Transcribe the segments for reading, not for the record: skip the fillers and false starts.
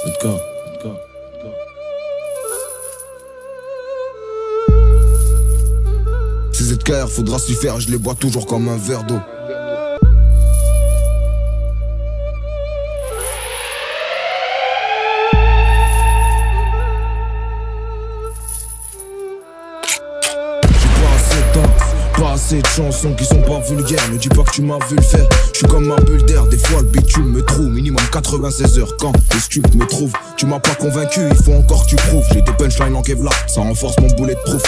Let's go. Ces ZKR, faudra s'y faire, je les bois toujours comme un verre d'eau. Pas assez de chansons qui sont pas vulgaires. Ne dis pas que tu m'as vu le faire. Je suis comme ma bulle d'air. Des fois le bitume me trouve. Minimum 96 heures. Quand les stupes me trouvent, tu m'as pas convaincu. Il faut encore que tu prouves. J'ai des punchlines en Kevlar. Ça renforce mon boulet de proof.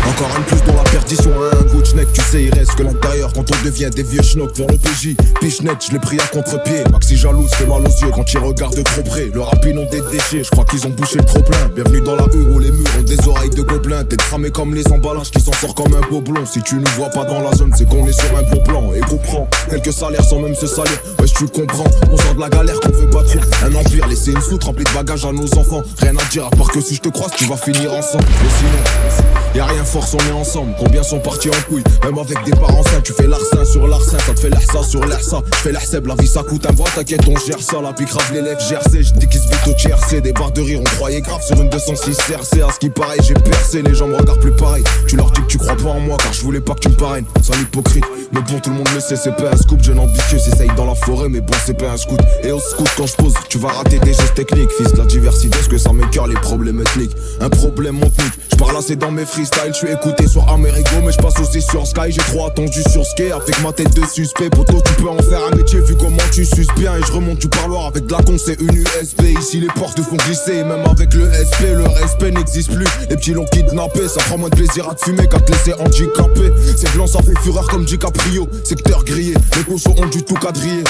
Encore un de plus dans la perdition. Un goût de schneck. Tu sais il reste que l'intérieur. Quand on devient des vieux schnocks vers l'OPJ. Piche-net, je l'ai pris à contre-pied. Maxi jalouse fait mal aux yeux quand ils regardent trop près. Le rap ils ont des déchets. Je crois qu'ils ont bouché le trop plein. Bienvenue dans la rue où les murs ont des oreilles de gobelins. T'es cramé comme les emballages qui s'en sort comme un beau blond. Si tu nous vois pas dans la zone, c'est qu'on est sur un bon plan. Et qu'on prend quelques salaires sans même se salir. Ouais, tu comprends, on sort de la galère qu'on veut battre un empire. Laisser une soute remplie de bagages à nos enfants. Rien à dire à part que si je te croise, tu vas finir ensemble. Mais sinon, y'a rien force, on est ensemble. Combien sont partis en couille, même avec des parents sains. Tu fais l'arsin sur l'arsin, ça te fait l'ersa sur l'ersa. Je fais l'erseb, la vie ça coûte un voix. T'inquiète, on gère ça, la pique rave l'élève GRC. Je dis qu'ils se butent au TRC, des barres de rire. On croyait grave sur une 206 CRC. À ce qui paraît, j'ai percé, les gens me regardent plus pareil. Tu leur dis que tu crois pas en moi, car je voulais pas que tu me parraines. Sans l'hypocrite, mais bon, tout le monde le sait, c'est pas un scoop. Jeune ambitieux, s'essaye dans la forêt, mais bon, c'est pas un scout. Et au scout, quand je pose, tu vas rater des gestes techniques. Fils de la diversité, ce que ça m'écœure, les problèmes ethniques. Un problème mon technique, je parle assez dans mes freestyles. Je suis écouté sur Amerigo, mais je passe aussi sur Sky. J'ai trop attendu sur Ski, avec ma tête de suspect. Poto, tu peux en faire un métier, vu comment tu suces bien. Et je remonte du parloir avec de la con, c'est une USB. Ici, les portes te font glisser, et même avec le SP, le respect n'existe plus. Les petits l'ont kidnappé, ça prend moins de plaisir à te fumer qu'à te laisser handicapé. C'est blanc, ça fait fureur comme DiCaprio. Secteur grillé, les cochons ont du tout quadrillé.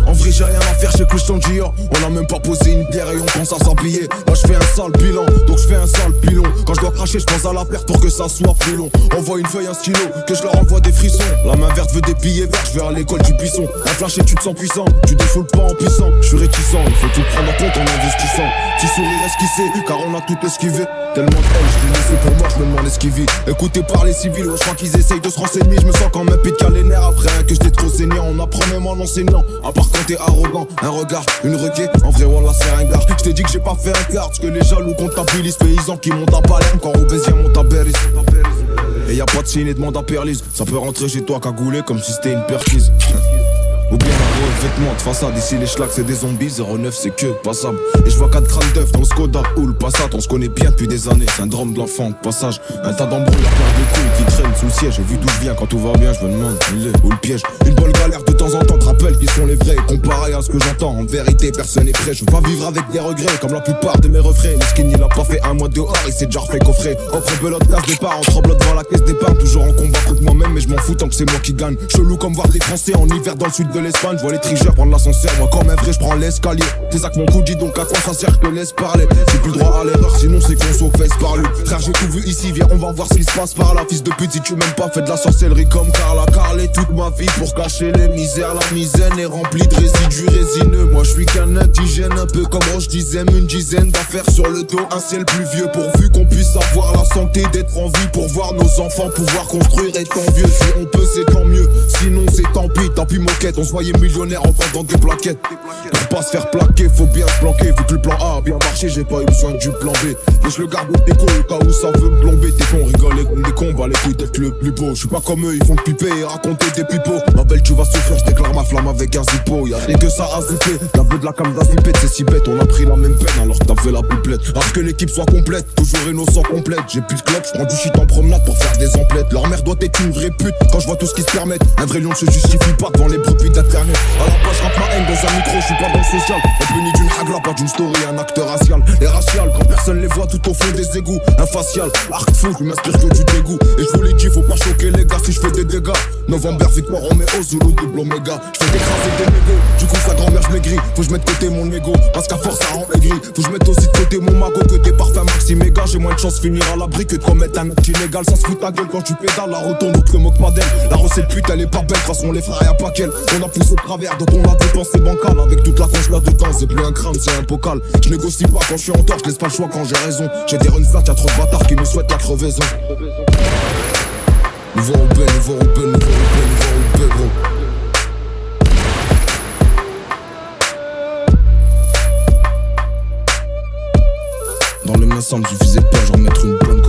En vrai j'ai rien à faire chez Christian Dior. On a même pas posé une bière et on pense à s'habiller. Moi je fais un sale bilan, donc je fais un sale pilon. Quand je dois cracher je pense à la perte pour que ça soit plus long. Envoie une feuille, un stylo, que je leur envoie des frissons. La main verte veut des billets verts, je vais à l'école du buisson. Un flash et tu te sens puissant, tu défoules pas en puissant. Je suis réticent, il faut tout prendre en compte en investissant. Petit sourire esquissé, car on a tout esquivé. Tellement de haine, je l'ai laissé pour moi, je me demande ce qu'il vit. Écoutez par les civils, ouais, je crois qu'ils essayent de se renseigner. Je me sens comme un pit de les nerfs après que j'étais trop saignant. On apprend même en enseignant, à part quand t'es arrogant. Un regard, une requête, en vrai on la c'est un gars. Je t'ai dit que j'ai pas fait un quart, parce que les jaloux comptabilisent. Paysans qui montent à Palerme quand Robésien monte à Berris. Et y'a pas de signe et demande à Perlise. Ça peut rentrer chez toi cagoulé comme si c'était une perquise. Ou bien un gros vêtement de façade. Ici les schlags c'est des zombies, 09 c'est que passable. Et je vois 4 crânes d'œufs dans le Skoda ou le Passat. On se connaît bien depuis des années, syndrome de l'enfant de passage. Un tas d'embrouilles, la paire de couilles qui traîne sous le siège. J'ai vu d'où je viens quand tout va bien, je me demande où le piège. Une bonne galère de temps en temps te rappelle qui sont les vrais. Comparé à ce que j'entends, en vérité personne n'est prêt. Je veux pas vivre avec des regrets comme la plupart de mes refrains. Le skin il a pas fait un mois dehors, il s'est déjà refait coffrer. Entre belote place départ, entre tremblant devant la caisse d'épargne. Toujours en combat contre moi-même, mais je m'en fous tant que c'est moi qui gagne. Chelou comme voir des Français en hiver dans le sud de l'Espagne. Je vois les trigeurs prendre l'ascenseur, moi comme un vrai je prends l'escalier. T'es ça que mon coup dit donc à quoi ça sert, je te laisse parler. C'est plus droit à l'erreur, sinon c'est qu'on s'offesse par lui. Frère j'ai tout vu ici, viens on va voir ce qui se passe par là. Fils de pute si tu m'aimes pas, fais de la sorcellerie comme Carla. Carlé toute ma vie pour cacher les misères. La misaine est remplie de résidus résineux. Moi je suis qu'un indigène, un peu comme Roche disait. Une dizaine d'affaires sur le dos, un ciel pluvieux. Pourvu qu'on puisse avoir la santé d'être en vie. Pour voir nos enfants pouvoir construire étant vieux. Si on peut c'est tant mieux, sinon c'est tant pis moquette. On se voyait millionnaire en vendant des plaquettes. Pour pas se faire plaquer, faut bien se planquer. Vu que le plan A a bien marché, j'ai pas eu besoin du plan B. Mais je le garde au déco au cas où ça veut me plomber. T'es con, rigoler comme des cons, bah les couilles d'être le plus beau. Je suis pas comme eux, ils font piper et raconter des pipeaux. Ma belle tu vas souffrir, je déclare ma flamme avec un zippo. Y'a rien que ça à zipper, la vue de la cam d'azipette. C'est si bête, on a pris la même peine alors que t'as fait la pouplette. Alors que l'équipe soit complète, toujours innocent complète. J'ai plus de club, je prends du shit en promenade pour faire des emplettes. Leur mère doit être une vraie pute quand je vois tout ce qu'ils se permettent. Un vrai lion ne se justifie pas devant les bruits d'internet. À la base, rappe ma haine dans un micro, je suis pas dans le social. On punit d'une hagla, pas d'une story, un acteur racial. Les raciales, quand personne les voit tout au fond des égouts. Un facial, arc fou, je m'inspire que du dégoût. Et je vous l'ai dit, faut pas choquer les gars si je fais des dégâts. November, victoire, on met au Zulu, double Omega. Je fais écraser des négos, du coup sa grand-mère je maigris. Faut que je mette de côté mon ego, parce qu'à force ça rend aigri. Faut que je mette aussi de côté mon magot que des parfums maxi méga. J'ai moins de chance de finir à l'abri que de commettre un acte illégal. Ça se fout ta gueule quand tu pédales, la retourne, on te moque pas d'elle. La recette pute elle est pas belle, de toute façon les frères y'a pas qu'elle. On a poussé de travers, donc on a dépensé bancal. Avec toute la conche là dedans, c'est plus un crâne, c'est un bocal. Je négocie pas quand je suis en tort, je laisse pas le choix quand j'ai raison. J'ai des runs flat, y'a trop de bâtards qui me souhaitent la crevaison. Nouveau open, gros. ensemble suffisait pas, genre mettre une bonne